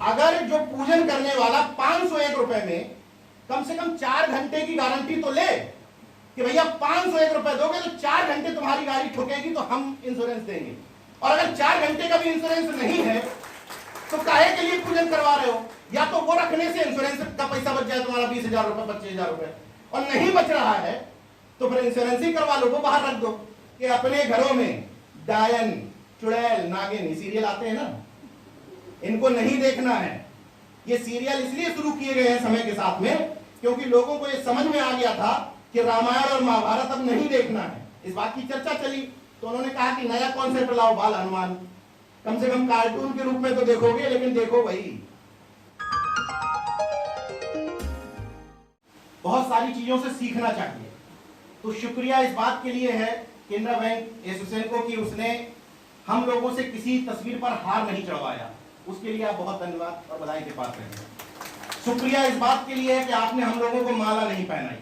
अगर जो पूजन करने वाला 501 रुपए में कम से कम 4 घंटे की गारंटी तो ले कि भैया 501 रुपए दोगे तो 4 घंटे तुम्हारी गाड़ी ठुकेगी तो हम इंश्योरेंस देंगे, और अगर 4 घंटे का भी इंश्योरेंस नहीं है तो काहे के लिए पूजन करवा रहे हो? या तो वो रखने से इंश्योरेंस का पैसा बच जाए तुम्हारा 20,000 रुपए 25,000 रुपए, और नहीं बच रहा है तो फिर इंश्योरेंस ही करवा लो, वो बाहर रख दो। कि अपने घरों में डायन, चुड़ैल, नागिन सीरियल आते हैं ना, इनको नहीं देखना है। ये सीरियल इसलिए शुरू किए गए हैं समय के साथ में क्योंकि लोगों को ये समझ में आ गया था कि रामायण और महाभारत अब नहीं देखना है। इस बात की चर्चा चली तो उन्होंने कहा कि नया कॉन्सेप्ट लाओ, बाल हनुमान, कम से कम कार्टून के रूप में तो देखोगे लेकिन देखो वही। बहुत सारी चीजों से सीखना चाहिए। तो शुक्रिया इस बात के लिए है केनरा बैंक एसोसिएशन को कि उसने हम लोगों से किसी तस्वीर पर हार नहीं चढ़वाया, उसके लिए आप बहुत धन्यवाद और बधाई के पात्र हैं। शुक्रिया इस बात के लिए है कि आपने हम लोगों को माला नहीं पहनाई।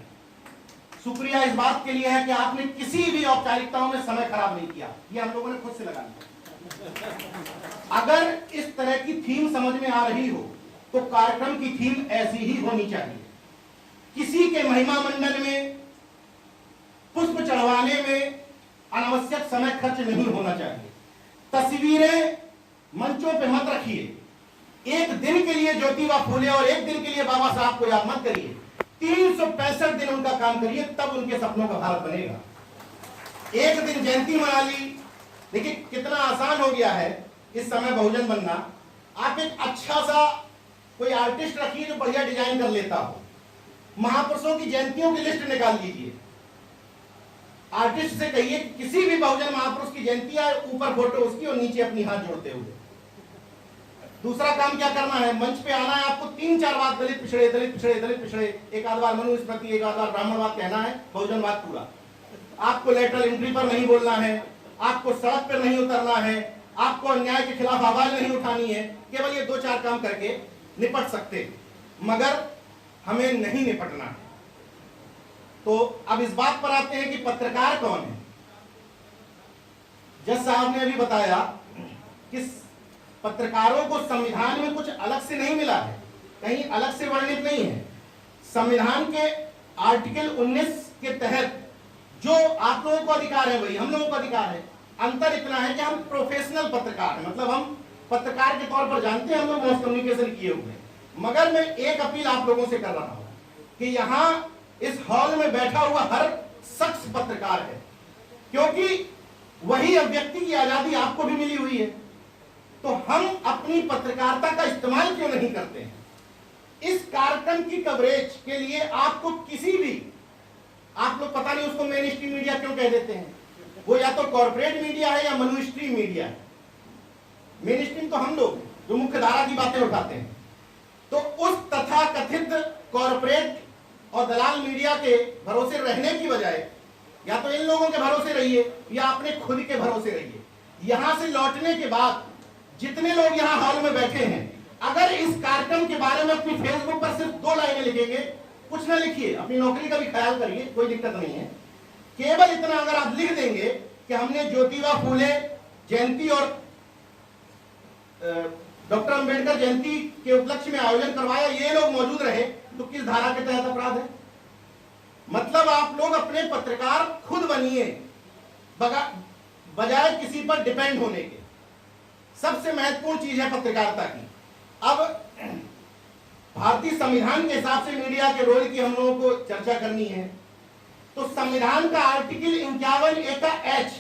शुक्रिया इस बात के लिए है कि आपने किसी भी औपचारिकताओं में समय खराब नहीं किया, ये हम लोगों ने खुद से लगा लिया। अगर इस तरह की थीम समझ में आ रही हो तो कार्यक्रम की थीम ऐसी ही होनी चाहिए। किसी के महिमा मंडन में, पुष्प चढ़वाने में अनावश्यक समय खर्च नहीं होना चाहिए। तस्वीरें मंचों पे मत रखिए। एक दिन के लिए ज्योतिबा फूले और एक दिन के लिए बाबा साहब को याद मत करिए। 365 दिन उनका काम करिए, तब उनके सपनों का भारत बनेगा। एक दिन जयंती मना ली, देखिए कितना आसान हो गया है इस समय बहुजन बनना। आप एक अच्छा सा कोई आर्टिस्ट रखिए जो बढ़िया डिजाइन कर लेता हो। महापुरुषों की जयंतियों की लिस्ट निकाल लीजिए। आर्टिस्ट से कहिए कि किसी भी बहुजन महापुरुष की जयंती आए, ऊपर फोटो उसकी और नीचे अपनी हाथ जोड़ते हुए। दूसरा काम क्या करना है, मंच पे आना है आपको 3-4 बात दलित पिछड़े, दलित पिछड़े, दलित पिछड़े, एक आध बार मनुस्मृति, एक आध बार ब्राह्मणवाद कहना है, बहुजनवाद पूरा। आपको लेटरल एंट्री पर नहीं बोलना है, आपको सड़क पर नहीं उतरना है, आपको अन्याय के खिलाफ आवाज नहीं उठानी है। केवल ये 2-4 काम करके निपट सकते, मगर हमें नहीं निपटना है। तो अब इस बात पर आते हैं कि पत्रकार कौन है। जज साहब ने अभी बताया कि पत्रकारों को संविधान में कुछ अलग से नहीं मिला है, कहीं अलग से वर्णित नहीं है। संविधान के आर्टिकल 19 के तहत जो आप लोगों को अधिकार है वही हम लोगों को अधिकार है। अंतर इतना है कि हम प्रोफेशनल पत्रकार हैं, मतलब हम पत्रकार के तौर पर जानते हैं हम लोग मास कम्युनिकेशन किए हुए। मगर मैं एक अपील आप लोगों से कर रहा हूं कि यहां इस हॉल में बैठा हुआ हर शख्स पत्रकार है, क्योंकि वही अभिव्यक्ति की आजादी आपको भी मिली हुई है। तो हम अपनी पत्रकारिता का इस्तेमाल क्यों नहीं करते हैं? इस कार्यक्रम की कवरेज के लिए आपको किसी भी, आप लोग पता नहीं उसको मेन स्ट्रीम मीडिया क्यों कह देते हैं, वो या तो कॉर्पोरेट मीडिया है या मनु स्ट्रीम मीडिया है। मेन स्ट्रीम तो हम लोग जो मुख्य धारा की बातें उठाते हैं। तो उस तथाकथित कॉर्पोरेट और दलाल मीडिया के भरोसे रहने की बजाय या तो इन लोगों के भरोसे रहिए या अपने खुद के भरोसे रहिए। यहां से लौटने के बाद जितने लोग यहां हॉल में बैठे हैं, अगर इस कार्यक्रम के बारे में अपनी फेसबुक पर सिर्फ 2 लाइनें लिखेंगे, कुछ ना लिखिए, अपनी नौकरी का भी ख्याल करिए, कोई दिक्कत नहीं है। केवल इतना अगर आप लिख देंगे कि हमने ज्योतिबा फूले जयंती और डॉक्टर अंबेडकर जयंती के उपलक्ष्य में आयोजन करवाया, ये लोग मौजूद रहे, तो किस धारा के तहत अपराध है? मतलब आप लोग अपने पत्रकार खुद बनिए बजाय किसी पर डिपेंड होने के। सबसे महत्वपूर्ण चीज है पत्रकारिता की। अब भारतीय संविधान के हिसाब से मीडिया के रोल की हम लोगों को चर्चा करनी है। तो संविधान का आर्टिकल 51A का H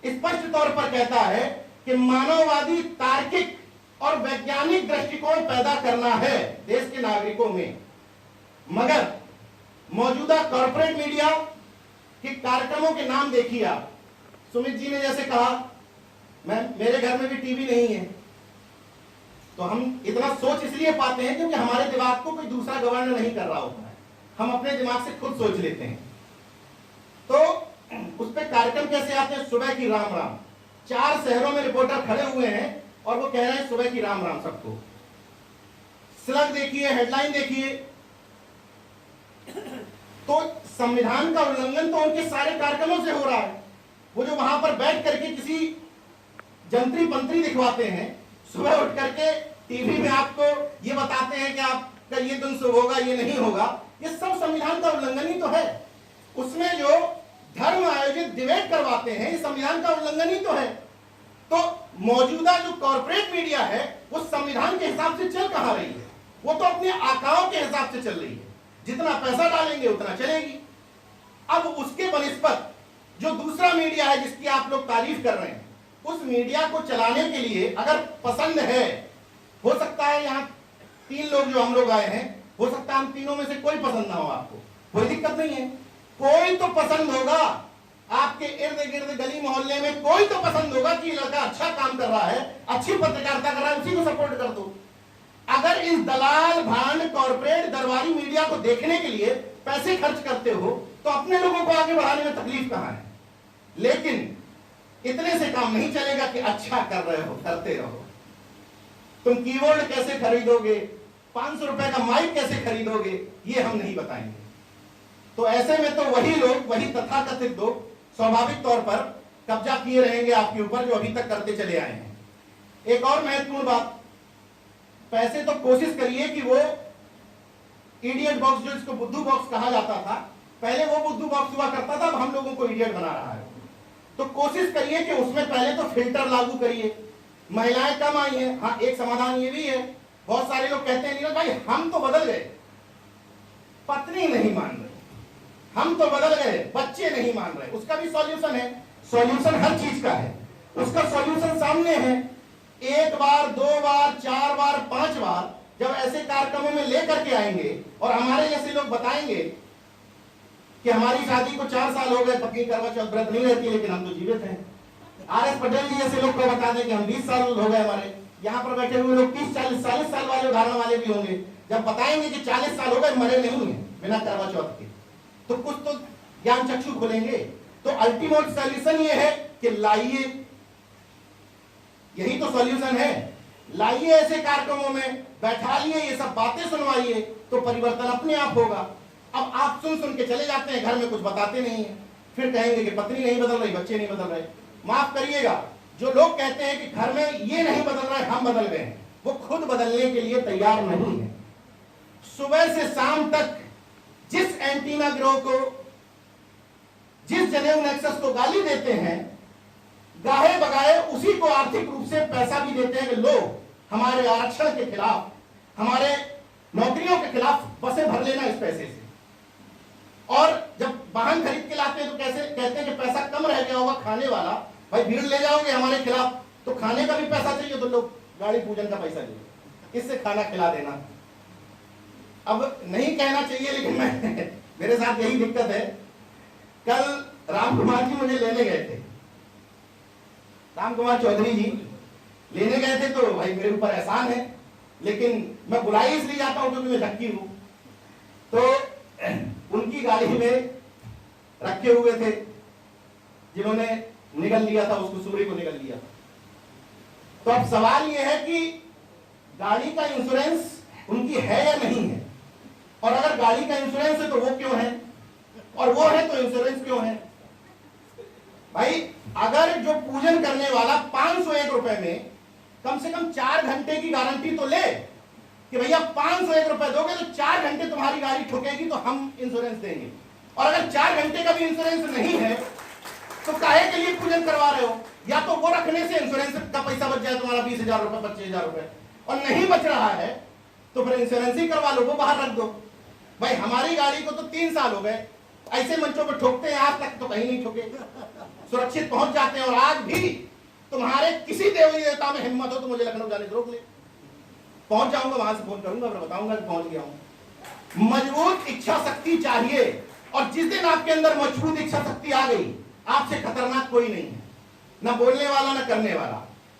स्पष्ट तौर पर कहता है कि मानववादी, तार्किक और वैज्ञानिक दृष्टिकोण पैदा करना है देश के नागरिकों में। मगर मौजूदा कॉर्पोरेट मीडिया के कार्यक्रमों के नाम देखिए आप। सुमित जी ने जैसे कहा, मेरे घर में भी टीवी नहीं है, तो हम इतना सोच इसलिए पाते हैं क्योंकि हमारे दिमाग को कोई दूसरा गवर्नर नहीं कर रहा होता है, हम अपने दिमाग से खुद सोच लेते हैं। तो उस पर कार्यक्रम कैसे आते हैं? सुबह की राम राम। 4 शहरों में रिपोर्टर खड़े हुए हैं और वो कह रहे हैं सुबह की राम राम सबको। स्लग देखिए, हेडलाइन देखिए। तो संविधान का उल्लंघन तो उनके सारे कार्यक्रमों से हो रहा है। वो जो वहां पर बैठ करके किसी जंतरी पंतरी दिखवाते हैं, सुबह उठ करके टीवी में आपको ये बताते हैं कि आपका ये दिन शुभ होगा, ये नहीं होगा। ये सब संविधान का उल्लंघन ही तो है। उसमें जो धर्म आयोजित डिबेट करवाते हैं, ये संविधान का उल्लंघन ही तो है। तो मौजूदा जो कॉर्पोरेट मीडिया है वो संविधान के हिसाब से चल कहां रही है? वो तो अपने आकाओं के हिसाब से चल रही है, जितना पैसा डालेंगे उतना चलेगी। अब उसके बनिस्पत जो दूसरा मीडिया है जिसकी आप लोग तारीफ कर रहे हैं, उस मीडिया को चलाने के लिए अगर पसंद है, हो सकता है यहाँ 3 लोग जो हम लोग आए हैं, हो सकता है हम तीनों में से कोई पसंद ना हो आपको, कोई दिक्कत नहीं है। कोई तो पसंद होगा, आपके इर्द गिर्द गली मोहल्ले में कोई तो पसंद होगा कि लड़का अच्छा काम कर रहा है, अच्छी पत्रकारिता कर रहा है, उसी को सपोर्ट कर दो। अगर इस दलाल भांड कॉर्पोरेट दरबारी मीडिया को देखने के लिए पैसे खर्च करते हो तो अपने लोगों को आगे बढ़ाने में तकलीफ कहां है? लेकिन इतने से काम नहीं चलेगा कि अच्छा कर रहे हो, करते रहो। तुम कीबोर्ड कैसे खरीदोगे, 500 रुपए का माइक कैसे खरीदोगे, ये हम नहीं बताएंगे। तो ऐसे में तो वही लोग, वही तथाकथित लोग स्वाभाविक तौर पर कब्जा किए रहेंगे आपके ऊपर, जो अभी तक करते चले आए हैं। एक और महत्वपूर्ण बात, पैसे तो कोशिश करिए कि वो इडियट बॉक्स, जो इसको बुद्धू बॉक्स कहा जाता था, पहले वो बुद्धू बॉक्स हुआ करता था, अब हम लोगों को इडियट बना रहा है। तो कोशिश करिए कि उसमें पहले तो फिल्टर लागू करिए। महिलाएं कम आई हैं, हाँ एक समाधान ये भी है, बहुत सारे लोग कहते हैं नीरज भाई हम तो बदल गए, पत्नी नहीं मान रही, हम तो बदल गए, बच्चे नहीं मान रहे। उसका भी सॉल्यूशन है, सॉल्यूशन हर चीज का है, उसका सॉल्यूशन सामने है। 1 बार 2 बार 4 बार 5 बार जब ऐसे कार्यक्रमों में लेकर के आएंगे और हमारे जैसे लोग बताएंगे कि हमारी शादी को 4 साल हो गए, पत्नी करवा चौथ व्रत नहीं रहती, लेकिन हम तो जीवित हैं। RS पटेल जी जैसे लोग को बता दें कि हम 20 साल हो गए, हमारे यहाँ पर बैठे हुए लोग 30-40 साल वाले उदाहरण वाले भी होंगे, जब बताएंगे कि 40 साल हो गए मरे नहीं है बिना करवा चौथ के, तो कुछ तो ज्ञान चक्षु खोलेंगे। तो अल्टीमेट सॉल्यूशन ये है कि लाइए, यही तो सॉल्यूशन है, लाइए ऐसे कार्यक्रमों में, बैठाइए, ये सब बातें सुनवाइए, तो परिवर्तन अपने आप होगा। अब आप सुन सुन के चले जाते हैं, घर में कुछ बताते नहीं है, फिर कहेंगे कि पत्नी नहीं बदल रही, बच्चे नहीं बदल रहे। माफ करिएगा, जो लोग कहते हैं कि घर में ये नहीं बदल रहा है, हम बदल गए हैं, वो खुद बदलने के लिए तैयार नहीं है। सुबह से शाम तक जिस एंटीना गिरोह को, जिस जनेऊ नेक्सस को गाली देते हैं, गाहे बगाए उसी को आर्थिक रूप से पैसा भी देते हैं कि लो हमारे आरक्षण के खिलाफ, हमारे नौकरियों के खिलाफ बसें भर लेना इस पैसे से। और जब वाहन खरीद के लाते हैं तो कैसे कहते हैं कि पैसा कम रह गया होगा खाने वाला, भाई भीड़ ले जाओगे हमारे खिलाफ तो खाने का भी पैसा चाहिए, तो लोग गाड़ी पूजन का पैसा लिए, किससे खाना खिला देना। अब नहीं कहना चाहिए, लेकिन मैं मेरे साथ यही दिक्कत है। कल राम कुमार जी मुझे लेने गए थे, राम कुमार चौधरी जी लेने गए थे, तो भाई मेरे ऊपर एहसान है, लेकिन मैं बुलाई इसलिए जाता हूं क्योंकि मैं झक्की हूं। तो उनकी गाड़ी में रखे हुए थे, जिन्होंने निगल लिया था, उसको सूर्य को निगल लिया। तो अब सवाल यह है कि गाड़ी का इंश्योरेंस उनकी है या नहीं है, और अगर गाड़ी का इंश्योरेंस है तो वो क्यों है, और वो है तो इंश्योरेंस क्यों है। भाई अगर जो पूजन करने वाला 501 रुपए में कम से कम 4 घंटे की गारंटी तो ले कि भैया 501 रुपए दोगे तो 4 घंटे तुम्हारी गाड़ी ठुकेगी तो हम इंश्योरेंस देंगे, और अगर 4 घंटे का भी इंश्योरेंस नहीं है तो काहे के लिए पूजन करवा रहे हो। या तो वो रखने से इंश्योरेंस का पैसा बच जाए तुम्हारा 20,000 रुपए 25,000 रुपए, और नहीं बच रहा है तो फिर इंश्योरेंस ही करवा लो, वो बाहर रख दो। भाई हमारी गाड़ी को तो 3 साल हो गए, ऐसे मंचों पर ठोकते हैं, आज तक तो कहीं नहीं ठोके, सुरक्षित पहुंच जाते हैं। और आज भी तुम्हारे किसी देवी देवता में हिम्मत हो तो मुझे लखनऊ जाने से रोक ले, पहुंच जाऊंगा, वहां से फोन करूंगा, फिर बताऊंगा कि पहुंच गया हूं। मजबूत इच्छा शक्ति चाहिए, और जिस दिन आपके अंदर मजबूत इच्छा शक्ति आ गई, आपसे खतरनाक कोई नहीं है, ना बोलने वाला ना करने वाला।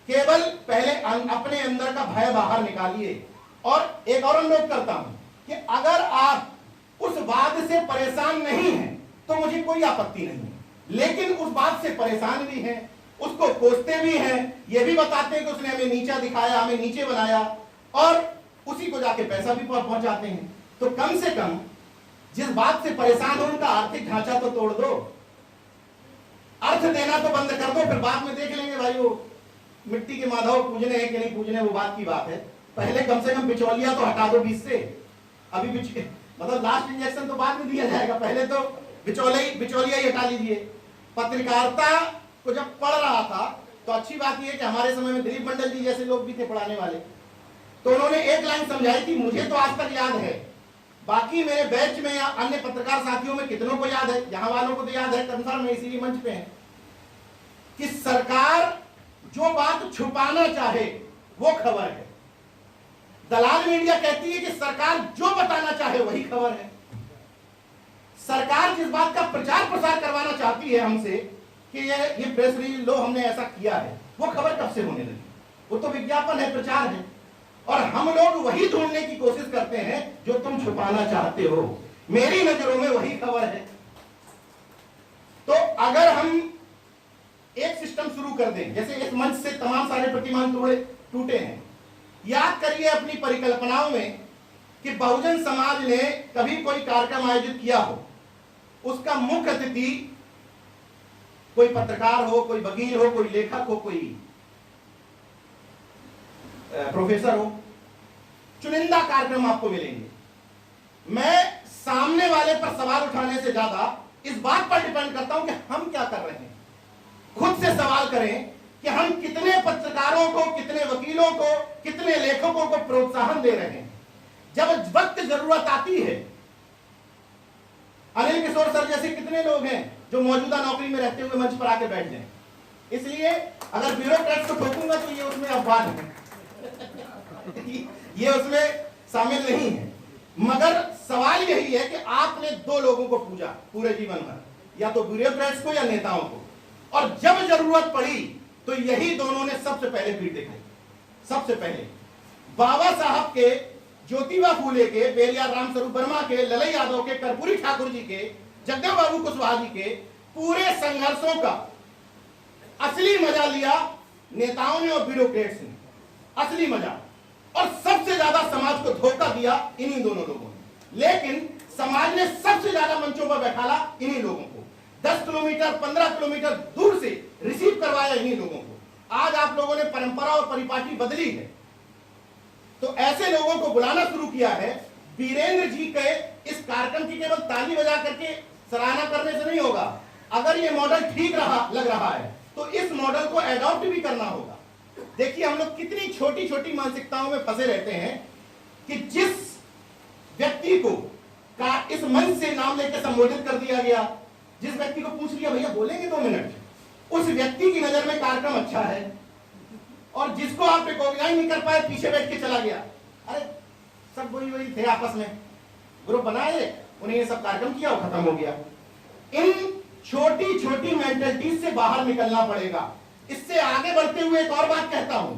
केवल पहले अपने अंदर का भय बाहर निकालिए। और एक और अनुरोध करता हूं कि अगर आप उस बात से परेशान नहीं हैं तो मुझे कोई आपत्ति नहीं है, लेकिन उस बात से परेशान भी हैं, उसको कोसते भी हैं, ये भी बताते हैं कि उसने हमें नीचा दिखाया, हमें नीचे बनाया, और उसी को जाके पैसा भी पहुंचाते हैं। तो कम से कम जिस बात से परेशान हो उनका आर्थिक ढांचा तो तोड़ दो, अर्थ देना तो बंद कर दो, फिर बाद में देख लेंगे भाई वो मिट्टी के माधव पूजने हैं कि नहीं पूजने वो बात की बात है, पहले कम से कम बिचौलिया तो हटा दो बीच से। अभी मतलब लास्ट इंजेक्शन तो बाद में दिया जाएगा, पहले तो बिचौलिया ही हटा लीजिए। पत्रकारिता को जब पढ़ रहा था तो अच्छी बात यह है कि हमारे समय में दिलीप मंडल जी जैसे लोग भी थे पढ़ाने वाले, तो उन्होंने एक लाइन समझाई थी, मुझे तो आज तक याद है, बाकी मेरे बैच में या अन्य पत्रकार साथियों में कितनों को याद है, यहाँ वालों को तो याद है, कंफर्म में इसीलिए मंच पे है, कि सरकार जो बात छुपाना चाहे वो खबर है। दलाल मीडिया कहती है कि सरकार जो बताना चाहे वही खबर है। सरकार जिस बात का प्रचार प्रसार करवाना चाहती है हमसे कि ये प्रेस रिलीज लो हमने ऐसा किया है, वो खबर कब से होने लगी? वो तो विज्ञापन है, प्रचार है, और हम लोग वही ढूंढने की कोशिश करते हैं जो तुम छुपाना चाहते हो। मेरी नजरों में वही खबर है। तो अगर हम एक सिस्टम शुरू कर दें, जैसे इस मंच से तमाम सारे प्रतिमान टूटे हैं, याद करिए अपनी परिकल्पनाओं में कि बहुजन समाज ने कभी कोई कार्यक्रम आयोजित किया हो, उसका मुख्य अतिथि कोई पत्रकार हो, कोई वकील हो, कोई लेखक हो, कोई प्रोफेसर हो, चुनिंदा कार्यक्रम आपको मिलेंगे। मैं सामने वाले पर सवाल उठाने से ज्यादा इस बात पर डिपेंड करता हूं कि हम क्या कर रहे हैं। खुद से सवाल करें कि हम कितने पत्रकारों को, कितने वकीलों को, कितने लेखकों को प्रोत्साहन दे रहे हैं। जब वक्त जरूरत आती है, अनिल किशोर सर जैसे कितने लोग हैं जो मौजूदा नौकरी में रहते हुए मंच पर आके बैठ जाएं। इसलिए अगर ब्यूरोक्रेट्स को ठोकूंगा तो ये उसमें अपवाद है ये उसमें शामिल नहीं है। मगर सवाल यही है कि आपने दो लोगों को पूजा पूरे जीवन भर, या तो ब्यूरोक्रेट्स को या नेताओं को, और जब जरूरत पड़ी तो यही दोनों ने सबसे पहले पीठ दिखाई। सबसे पहले बाबा साहब के, ज्योतिबा फूले के, बेरिया राम स्वरूप वर्मा के, ललई यादव के, कर्पूरी ठाकुर जी के, जगदेव बाबू कुशवाहा जी के पूरे संघर्षों का असली मजा लिया नेताओं ने और ब्यूरोक्रेट्स ने, असली मजा। और सबसे ज्यादा समाज को धोखा दिया इन्हीं दोनों लोगों ने। लेकिन समाज ने सबसे ज्यादा मंचों पर बैठाला इन्हीं लोगों को, 10 किलोमीटर 15 किलोमीटर दूर से रिसीव करवाया इन्हीं लोगों को। आज आप लोगों ने परंपरा और परिपाटी बदली है, तो ऐसे लोगों को बुलाना शुरू किया है। वीरेंद्र जी के इस कार्यक्रम की केवल ताली बजा करके सराहना करने से नहीं होगा। अगर ये मॉडल ठीक लग रहा है तो इस मॉडल को एडॉप्ट भी करना होगा। देखिए हम लोग कितनी छोटी छोटी मानसिकताओं में फंसे रहते हैं कि जिस व्यक्ति को इस मंच से नाम लेकर संबोधित कर दिया गया, जिस व्यक्ति को पूछ लिया भैया बोलेंगे 2 मिनट, उस व्यक्ति की नजर में कार्यक्रम अच्छा है, और जिसको आप रिकॉग्नाइज नहीं कर पाए पीछे बैठ के चला गया। अरे सब वही थे, आपस में ग्रुप बनाए, उन्हें ये सब कार्यक्रम किया और खत्म हो गया। इन छोटी छोटी मेंटलिटीज से बाहर निकलना पड़ेगा। इससे आगे बढ़ते हुए एक और बात कहता हूं,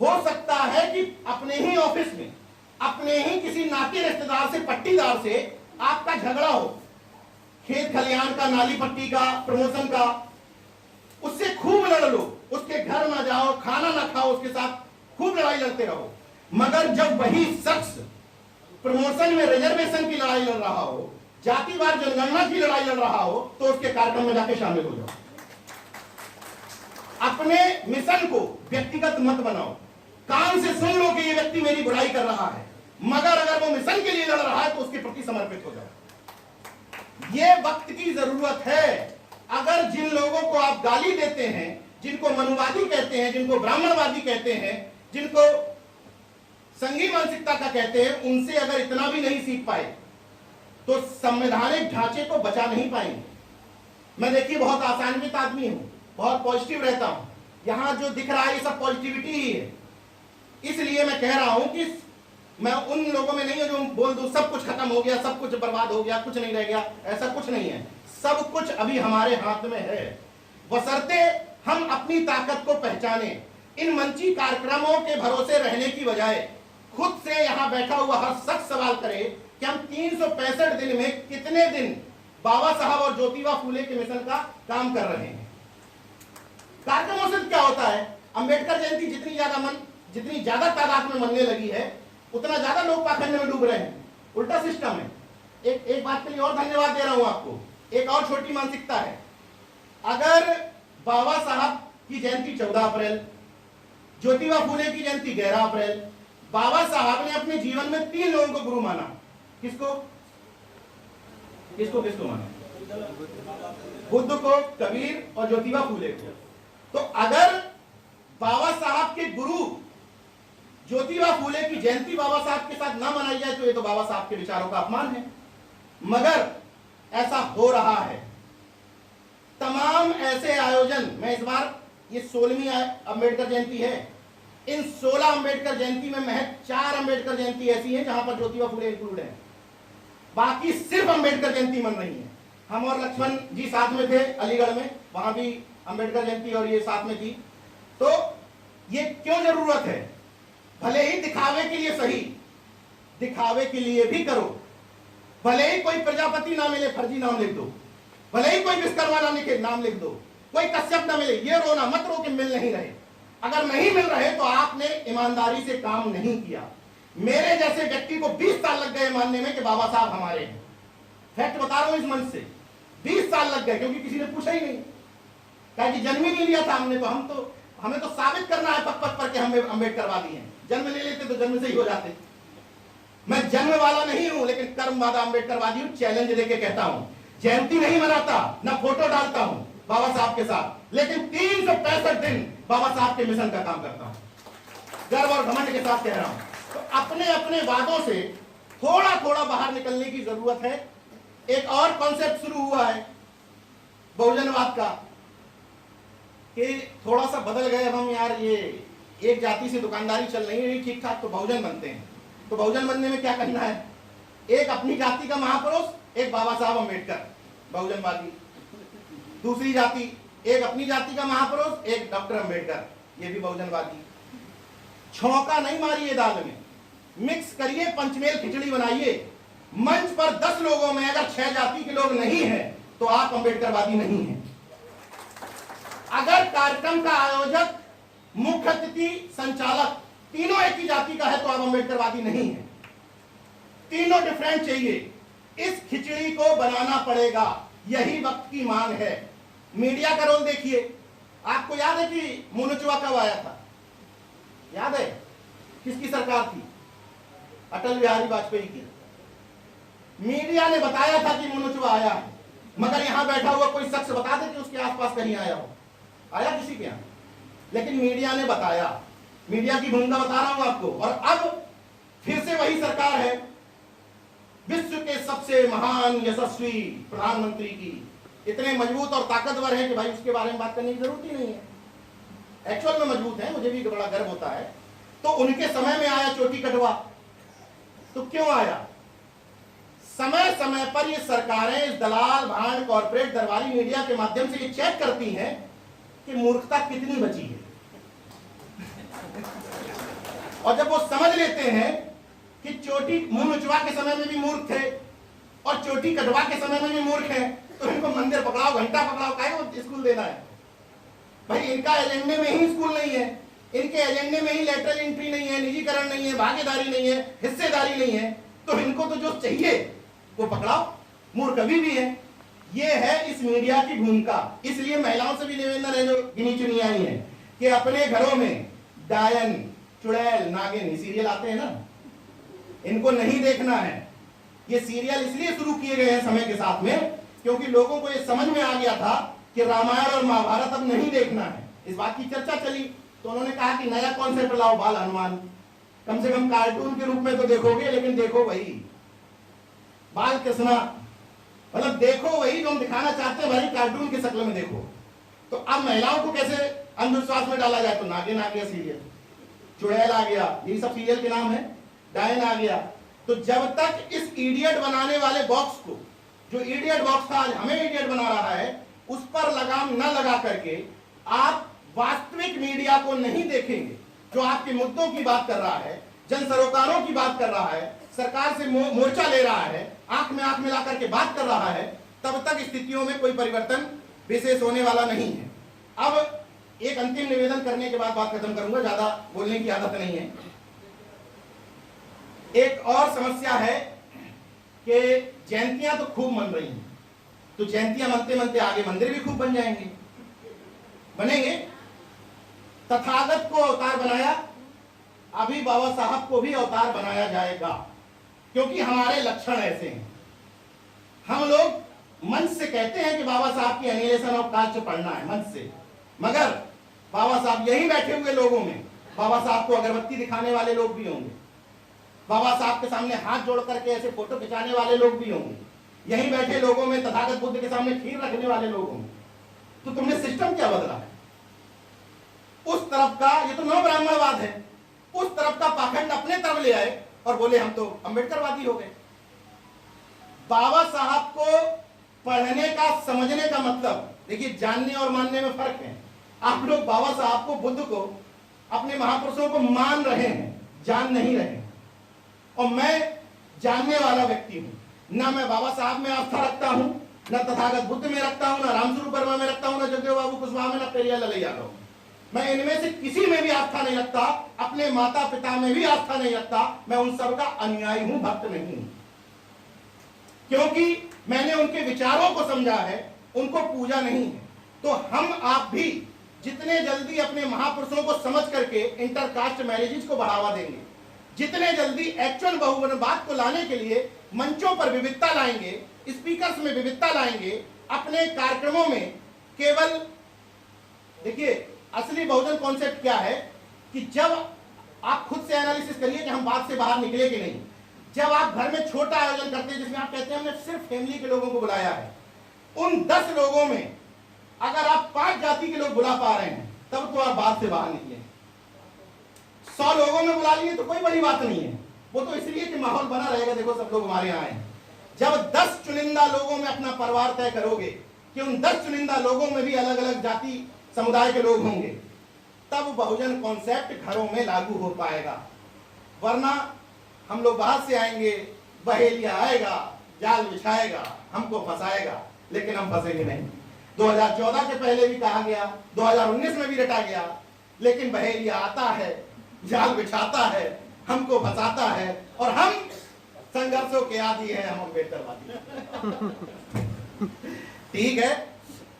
हो सकता है कि अपने ही ऑफिस में, अपने ही किसी नाते रिश्तेदार से, पट्टीदार से आपका झगड़ा हो, खेत खलियान का, नाली पट्टी का, प्रमोशन का, उससे खूब लड़ लो, उसके घर ना जाओ, खाना ना खाओ, उसके साथ खूब लड़ाई लड़ते रहो। मगर जब वही शख्स प्रमोशन में रिजर्वेशन की लड़ाई लड़ रहा हो, जातिवार जनगणना की लड़ाई लड़ रहा हो, तो उसके कार्यक्रम में जाके शामिल हो जाओ। अपने मिशन को व्यक्तिगत मत बनाओ। कान से सुन लो कि ये व्यक्ति मेरी बुराई कर रहा है, मगर अगर वो मिशन के लिए लड़ रहा है तो उसके प्रति समर्पित हो जाओ। ये वक्त की जरूरत है। अगर जिन लोगों को आप गाली देते हैं, जिनको मनुवादी कहते हैं, जिनको ब्राह्मणवादी कहते हैं, जिनको संघी मानसिकता का कहते हैं, उनसे अगर इतना भी नहीं सीख पाए तो संवैधानिक ढांचे को बचा नहीं पाएंगे। मैं देखिए बहुत आसान्वित आदमी हूं, बहुत पॉजिटिव रहता हूं, यहां जो दिख रहा है ये सब पॉजिटिविटी ही है। इसलिए मैं कह रहा हूं कि मैं उन लोगों में नहीं हूं जो बोल दूं सब कुछ खत्म हो गया, सब कुछ बर्बाद हो गया, कुछ नहीं रह गया, ऐसा कुछ नहीं है। सब कुछ अभी हमारे हाथ में है, बशर्ते हम अपनी ताकत को पहचाने। इन मंची कार्यक्रमों के भरोसे रहने की बजाय खुद से यहां बैठा हुआ हर शख्स सवाल करे कि हम 365 दिन में कितने दिन बाबा साहब और ज्योतिबा फूले के मिशन का काम कर रहे हैं। कार्यक्रमों से क्या होता है, अंबेडकर जयंती जितनी ज्यादा तादाद में मनने लगी है, उतना ज्यादा लोग पाखंड में डूब रहे हैं। उल्टा सिस्टम है। एक बात के लिए और धन्यवाद दे रहा हूं आपको। एक और छोटी मानसिकता है, अगर बाबा साहब की जयंती 14 अप्रैल, ज्योतिबा फूले की जयंती 11 अप्रैल। बाबा साहब ने अपने जीवन में 3 लोगों को गुरु माना। किसको किसको किसको माना? बुद्ध को, कबीर और ज्योतिबा फूले को। तो अगर बाबा साहब के गुरु ज्योतिबा फूले की जयंती बाबा साहब के साथ ना मनाई जाए तो ये तो बाबा साहब के विचारों का अपमान है। मगर ऐसा हो रहा है। तमाम ऐसे आयोजन, मैं इस बार ये 16वीं अंबेडकर जयंती है, इन 16 अंबेडकर जयंती में महज 4 अंबेडकर जयंती ऐसी है जहां पर ज्योतिबा फूले इंक्लूड है, बाकी सिर्फ अंबेडकर जयंती मन रही है। हम और लक्ष्मण जी साथ में थे अलीगढ़ में, वहां भी अंबेडकर जयंती और ये साथ में थी। तो ये क्यों जरूरत है? भले ही दिखावे के लिए सही, दिखावे के लिए भी करो। भले ही कोई प्रजापति ना मिले, फर्जी नाम लिख दो। भले ही कोई विश्वकर्मा ना लिखे, नाम लिख दो। कोई कश्यप ना मिले, ये रोना मत रो कि मिल नहीं रहे। अगर नहीं मिल रहे तो आपने ईमानदारी से काम नहीं किया। मेरे जैसे व्यक्ति को 20 साल लग गए मानने में कि बाबा साहब हमारे हैं। फैक्ट बता रहा हूं इस मंच से, 20 साल लग गए, क्योंकि किसी ने पूछा ही नहीं, कहा कि जन्म ही नहीं लिया था हमने, तो हमें तो साबित करना है पक पर कि हमें अम्बेडकरवादी हैं। जन्म ले लेते तो जन्म से ही हो जाते। मैं जन्म वाला नहीं हूं, लेकिन कर्म वाला अम्बेडकरवादी हूं। चैलेंज देके कहता हूं, जयंती नहीं मनाता, ना फोटो डालता हूं बाबा साहब के साथ, लेकिन 365 दिन बाबा साहब के मिशन का काम करता हूं। गर्व और घमंड के साथ कह रहा हूं। तो अपने अपने वादों से थोड़ा थोड़ा बाहर निकलने की जरूरत है। एक और कॉन्सेप्ट शुरू हुआ है बहुजनवाद का, कि थोड़ा सा बदल गए अब हम यार, ये एक जाति से दुकानदारी चल रही है ठीक ठाक, तो बहुजन बनते हैं। तो बहुजन बनने में क्या करना है? एक अपनी जाति का महापुरुष, एक बाबा साहब अम्बेडकर बहुजनवादी। दूसरी जाति, एक अपनी जाति का महापुरुष, एक डॉक्टर अम्बेडकर, ये भी बहुजनवादी। छौंका नहीं मारिए दाल में, मिक्स करिए, पंचमेल खिचड़ी बनाइए। मंच पर 10 लोगों में अगर 6 जाति के लोग नहीं हैं तो आप अम्बेडकरवादी नहीं हैं। अगर कार्यक्रम का आयोजक, मुख्य अतिथि, संचालक तीनों एक ही जाति का है तो आप अम्बेडकरवादी नहीं हैं। तीनों डिफरेंट चाहिए। इस खिचड़ी को बनाना पड़ेगा, यही वक्त की मांग है। मीडिया का रोल देखिए। आपको याद है कि मुनुचवा कब आया था? याद है? किसकी सरकार थी? अटल बिहारी वाजपेयी की। मीडिया ने बताया था कि मुनुचवा आया है, मगर यहां बैठा हुआ कोई शख्स बता दे कि उसके आसपास कहीं आया हो? आया किसी के यहां? लेकिन मीडिया ने बताया। मीडिया की भूमिका बता रहा हूं आपको। और अब फिर से वही सरकार है, विश्व के सबसे महान यशस्वी प्रधानमंत्री की, इतने मजबूत और ताकतवर है कि भाई उसके बारे में बात करने की जरूरत ही नहीं है। एक्चुअल में मजबूत है, मुझे भी बड़ा गर्व होता है। तो उनके समय में आया चोटी कटवा, तो क्यों आया? समय समय पर ये सरकारें, इस दलाल, भांड, कॉर्पोरेट, दरबारी मीडिया के माध्यम से ये चेक करती हैं कि मूर्खता कितनी बची है। और जब वो समझ लेते हैं कि चोटी मुनुचवा के समय में भी मूर्ख थे और चोटी कटवा के समय में भी मूर्ख है, तो इनको मंदिर पकड़ाओ, घंटा पकड़ाओ, काहे को स्कूल देना है? भाई इनका एजेंडे में ही स्कूल नहीं है, इनके एजेंडे में ही लेटरल एंट्री नहीं है, निजीकरण नहीं है, भागीदारी नहीं है, हिस्सेदारी नहीं है। तो इनको तो जो चाहिए वो पकड़ाओ। मूर्ख अभी भी है। ये है इस मीडिया की भूमिका। इसलिए महिलाओं से भी निवेदन है, जो गिनी चुनी आई है, कि अपने घरों में डायन, चुड़ैल, नागिन, ये सीरियल आते हैं ना, इनको नहीं देखना है। ये सीरियल इसलिए शुरू किए गए हैं समय के साथ में, क्योंकि लोगों को ये समझ में आ गया था कि रामायण और महाभारत अब नहीं देखना है। इस बात की चर्चा चली तो उन्होंने कहा कि नया कॉन्सेप्ट लाओ, बाल हनुमान। कम से कम कार्टून के रूप में तो देखोगे, लेकिन देखो वही बाल कृष्णा, मतलब देखो वही जो हम दिखाना चाहते हैं, भाई कार्टून की शक्ल में देखो। तो अब महिलाओं को कैसे अंधविश्वास में डाला जाए? तो नागिन आ गया सीरियल, चुड़ैल आ गया, यही सब सीरियल के नाम है, डायन आ गया। तो जब तक इस इडियट बनाने वाले बॉक्स को, जो इडियट बॉक्स था आज हमें इडियट बना रहा है, उस पर लगाम न लगा करके आप वास्तविक मीडिया को नहीं देखेंगे, जो आपके मुद्दों की बात कर रहा है, जन सरोकारों की बात कर रहा है, सरकार से मोर्चा ले रहा है, आंख में आंख मिला करके बात कर रहा है, तब तक स्थितियों में कोई परिवर्तन विशेष होने वाला नहीं है। अब एक अंतिम निवेदन करने के बाद बात खत्म करूंगा, ज्यादा बोलने की आदत नहीं है। एक और समस्या है कि जयंतियां तो खूब मन रही हैं, तो जयंतियां मनते मनते आगे मंदिर भी खूब बन जाएंगे, बनेंगे। तथागत को अवतार बनाया, अभी बाबा साहब को भी अवतार बनाया जाएगा, क्योंकि हमारे लक्षण ऐसे हैं। हम लोग मंच से कहते हैं कि बाबा साहब की एनिलेशन ऑफ कास्ट पढ़ना है मंच से, मगर बाबा साहब यहीं बैठे हुए लोगों में बाबा साहब को अगरबत्ती दिखाने वाले लोग भी होंगे, बाबा साहब के सामने हाथ जोड़ करके ऐसे फोटो खिंचाने वाले लोग भी होंगे, यहीं बैठे लोगों में तथागत बुद्ध के सामने खीर रखने वाले लोग होंगे। तो तुमने सिस्टम क्या बदला है? उस तरफ का, ये तो नव ब्राह्मणवाद है, उस तरफ का पाखंड अपने तरफ ले आए और बोले हम तो अम्बेडकरवादी हो गए। बाबा साहब को पढ़ने का, समझने का मतलब, देखिए जानने और मानने में फर्क है। आप लोग बाबा साहब को, बुद्ध को, अपने महापुरुषों को मान रहे हैं, जान नहीं रहे हैं। और मैं जानने वाला व्यक्ति हूं, ना मैं बाबा साहब में आस्था रखता हूं, ना तथागत बुद्ध में रखता हूं, ना रामस्वरूप वर्मा में रखता हूं, ना जगदेव बाबू कुशवाहा में, ना पेरियार ललैया में। मैं इनमें से किसी में भी आस्था नहीं रखता, अपने माता पिता में भी आस्था नहीं रखता। मैं उन सबका अनुयायी हूं, भक्त नहीं हूं, क्योंकि मैंने उनके विचारों को समझा है, उनको पूजा नहीं है। तो हम आप भी जितने जल्दी अपने महापुरुषों को समझ करके इंटरकास्ट मैरिजेज को बढ़ावा देंगे, जितने जल्दी एक्चुअल बहुवनवाद को लाने के लिए मंचों पर विविधता लाएंगे, स्पीकर्स में विविधता लाएंगे, अपने कार्यक्रमों में केवल, देखिए असली बहुजन कॉन्सेप्ट क्या है कि जब आप खुद से एनालिसिस करिए कि हम बात से बाहर निकले कि नहीं। जब आप घर में छोटा आयोजन करते हैं जिसमें आप कहते हैं हमने सिर्फ फैमिली के लोगों को बुलाया है, उन 10 लोगों में अगर आप 5 जाति के लोग बुला पा रहे हैं तब तो आप बात से बाहर निकले। 100 लोगों में बुला लिए तो कोई बड़ी बात नहीं है, वो तो इसलिए कि माहौल बना रहेगा, देखो सब लोग हमारे यहाँ आए। जब 10 चुनिंदा लोगों में अपना परिवार तय करोगे कि उन 10 चुनिंदा लोगों में भी अलग अलग जाति समुदाय के लोग होंगे, तब बहुजन कॉन्सेप्ट घरों में लागू हो पाएगा। वरना हम लोग बाहर से आएंगे, बहेलिया आएगा, जाल बिछाएगा, हमको फंसाएगा, लेकिन हम फंसेंगे नहीं। 2014 के पहले भी कहा गया, 2019 में भी रटा गया, लेकिन बहेलिया आता है, जाल बिछाता है, हमको फंसाता है, और हम संघर्षों के आदी हैं, हम अम्बेडकरवादी। ठीक है,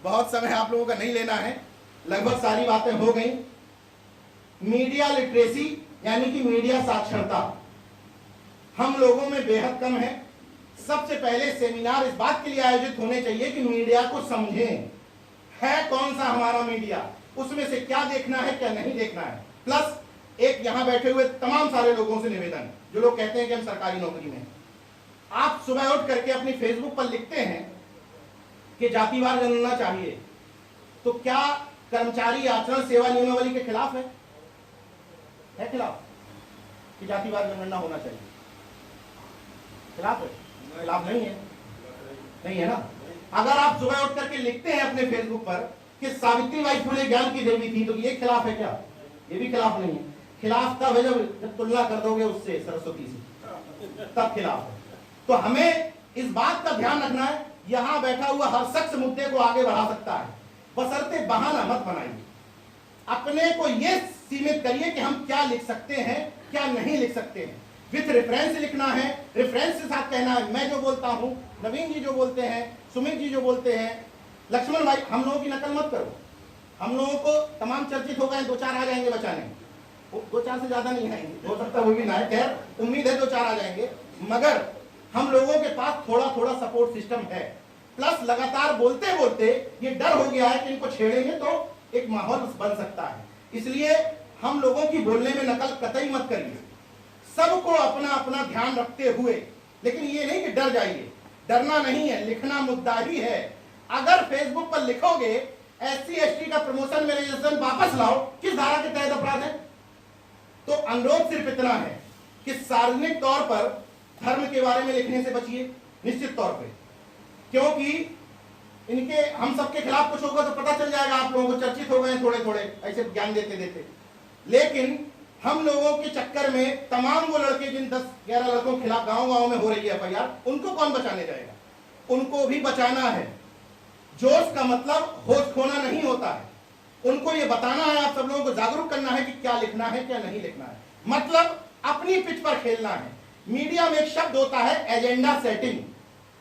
बहुत समय आप लोगों का नहीं लेना है, लगभग सारी बातें हो गई। मीडिया लिटरेसी यानी कि मीडिया साक्षरता हम लोगों में बेहद कम है। सबसे पहले सेमिनार इस बात के लिए आयोजित होने चाहिए कि मीडिया को समझें, है कौन सा हमारा मीडिया, उसमें से क्या देखना है क्या नहीं देखना है। प्लस एक यहां बैठे हुए तमाम सारे लोगों से निवेदन, जो लोग कहते हैं कि हम सरकारी नौकरी में, आप सुबह उठ करके अपनी फेसबुक पर लिखते हैं कि जातिवार गणना चाहिए, तो क्या कर्मचारी आचरण सेवा नियमावली के खिलाफ है खिलाफ कि जातिवार जनगणना होना चाहिए? खिलाफ है? खिलाफ नहीं है, नहीं है ना। अगर आप सुबह उठ करके लिखते हैं अपने फेसबुक पर कि सावित्रीबाई फुले ज्ञान की देवी थी, तो ये खिलाफ है क्या? ये भी खिलाफ नहीं है। खिलाफ तब है जब तुलना कर दोगे उससे, सरस्वती से, तब खिलाफ है। तो हमें इस बात का ध्यान रखना है, यहां बैठा हुआ हर शख्स मुद्दे को आगे बढ़ा सकता है, बशर्ते बहाना मत बनाइए। अपने को यह सीमित करिए कि हम क्या लिख सकते हैं क्या नहीं लिख सकते हैं। विथ रेफरेंस लिखना है, रेफरेंस के साथ कहना है। मैं जो बोलता हूं, नवीन जी जो बोलते हैं, सुमित जी जो बोलते हैं, लक्ष्मण भाई, हम लोगों की नकल मत करो। हम लोगों को तमाम चर्चित हो गए, 2-4 आ जाएंगे बचाने, 2-4 से ज्यादा नहीं आएंगे, हो सकता है वो भी ना आए, खैर उम्मीद है 2-4 आ जाएंगे, मगर हम लोगों के पास थोड़ा थोड़ा सपोर्ट सिस्टम है। प्लस लगातार बोलते बोलते ये डर हो गया है कि इनको छेड़ेंगे तो एक माहौल बन सकता है, इसलिए हम लोगों की बोलने में नकल कतई मत करिए। सबको अपना अपना ध्यान रखते हुए, लेकिन ये नहीं कि डर जाइए, डरना नहीं है, लिखना मुद्दा ही है। अगर फेसबुक पर लिखोगे SC/ST का प्रमोशन में रजिस्ट्रेशन वापस लाओ, किस धारा के तहत अपराध है? तो अनुरोध सिर्फ इतना है कि सार्वजनिक तौर पर धर्म के बारे में लिखने से बचिए, निश्चित तौर पे, क्योंकि इनके हम सबके खिलाफ कुछ होगा तो पता चल जाएगा आप लोगों को, चर्चित हो गए थोड़े थोड़े ऐसे ज्ञान देते देते। लेकिन हम लोगों के चक्कर में तमाम वो लड़के जिन 10-11 लड़कों के खिलाफ गांव में हो रही है FIR, उनको कौन बचाने जाएगा? उनको भी बचाना है। जोश का मतलब होश खोना नहीं होता है, उनको ये बताना है, आप सब लोगों को जागरूक करना है कि क्या लिखना है क्या नहीं लिखना है, मतलब अपनी पिच पर खेलना है। मीडिया में एक शब्द होता है एजेंडा सेटिंग,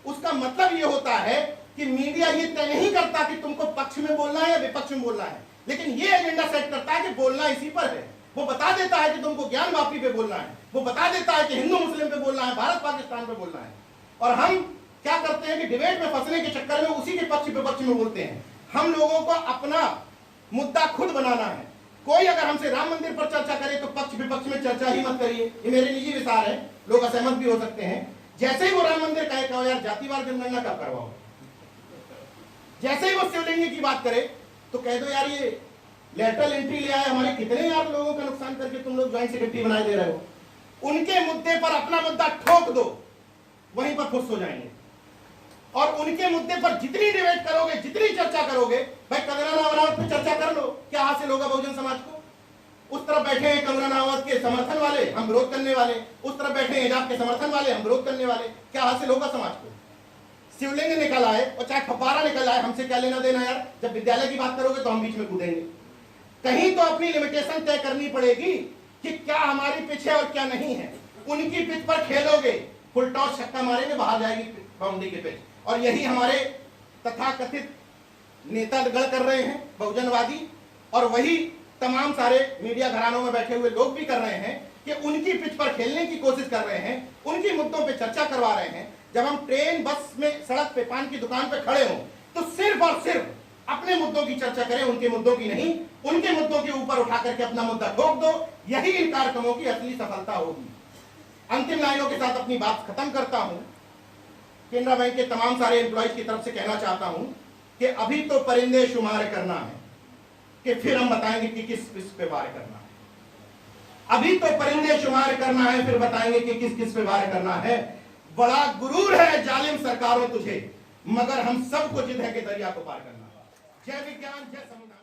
उसका मतलब ये होता है कि मीडिया ये तय नहीं करता कि तुमको पक्ष में बोलना है या विपक्ष में बोलना है, लेकिन ये एजेंडा सेट करता है कि बोलना इसी पर है। वो बता देता है कि तुमको ज्ञान वापी पे बोलना है, वो बता देता है कि हिंदू मुस्लिम पे बोलना है, भारत पाकिस्तान पे बोलना है। और हम क्या करते हैं कि डिबेट में फंसने के चक्कर में उसी के पक्ष विपक्ष में बोलते हैं। हम लोगों को अपना मुद्दा खुद बनाना है। कोई अगर हमसे राम मंदिर पर चर्चा करे तो पक्ष विपक्ष में चर्चा ही मत करिए, ये मेरे निजी विचार है, लोग असहमत भी हो सकते हैं। जैसे ही वो राम मंदिर कहे कहो यार जातिवार जनगणना कब करवाओ, जैसे ही वो शिवलिंग की बात करे तो कह दो यार ये लेटरल एंट्री ले आए, हमारे कितने यार लोगों का नुकसान करके तुम लोग ज्वाइंट सेक्रेटरी बनाए दे रहे हो। उनके मुद्दे पर अपना मुद्दा ठोक दो, वहीं पर खुश हो जाएंगे। और उनके मुद्दे पर जितनी डिबेट करोगे, जितनी चर्चा करोगे, भाई कंगना राणावत पे चर्चा कर लो, क्या हासिल होगा बहुजन समाज को। उस तरफ बैठे हैं कंगना राणावत के समर्थन वाले, हम विरोध करने वाले, उस तरफ बैठे हैं हिजाब के समर्थन वाले, हम विरोध करने वाले, क्या हासिल होगा समाज को। शिवलिंग निकल आए और चाहे फव्वारा निकल आए, हमसे क्या लेना देना यार। जब विद्यालय की बात करोगे तो हम बीच में कूदेंगे। कहीं तो अपनी लिमिटेशन तय करनी पड़ेगी कि क्या हमारी पिच है और क्या नहीं है। उनकी पिच पर खेलोगे, फुल टॉस छक्का मारेंगे, बाहर जाएगी बाउंड्री के पिच। और यही हमारे तथाकथित नेतागण कर रहे हैं बहुजनवादी, और वही तमाम सारे मीडिया घरानों में बैठे हुए लोग भी कर रहे हैं कि उनकी पिच पर खेलने की कोशिश कर रहे हैं, उनकी मुद्दों पे चर्चा करवा रहे हैं। जब हम ट्रेन, बस में, सड़क पे, पान की दुकान पे खड़े हों तो सिर्फ और सिर्फ अपने मुद्दों की चर्चा करें, उनके मुद्दों की नहीं। उनके मुद्दों के ऊपर उठा करके अपना मुद्दा ठोक दो, यही इन कार्यक्रमों की असली सफलता होगी। अंतिम लाइनों के साथ अपनी बात खत्म करता हूं। केनरा बैंक के तमाम सारे एम्प्लॉइज की तरफ से कहना चाहता हूं कि अभी तो परिंदे शुमार करना है, कि फिर हम बताएंगे कि किस किस पे वार करना है। अभी तो परिंदे शुमार करना है, फिर बताएंगे कि किस किस पे वार करना है। बड़ा गुरूर है जालिम सरकारों तुझे, मगर हम सबको जिद है कि दरिया को पार करना। जय विज्ञान, जय संविधान।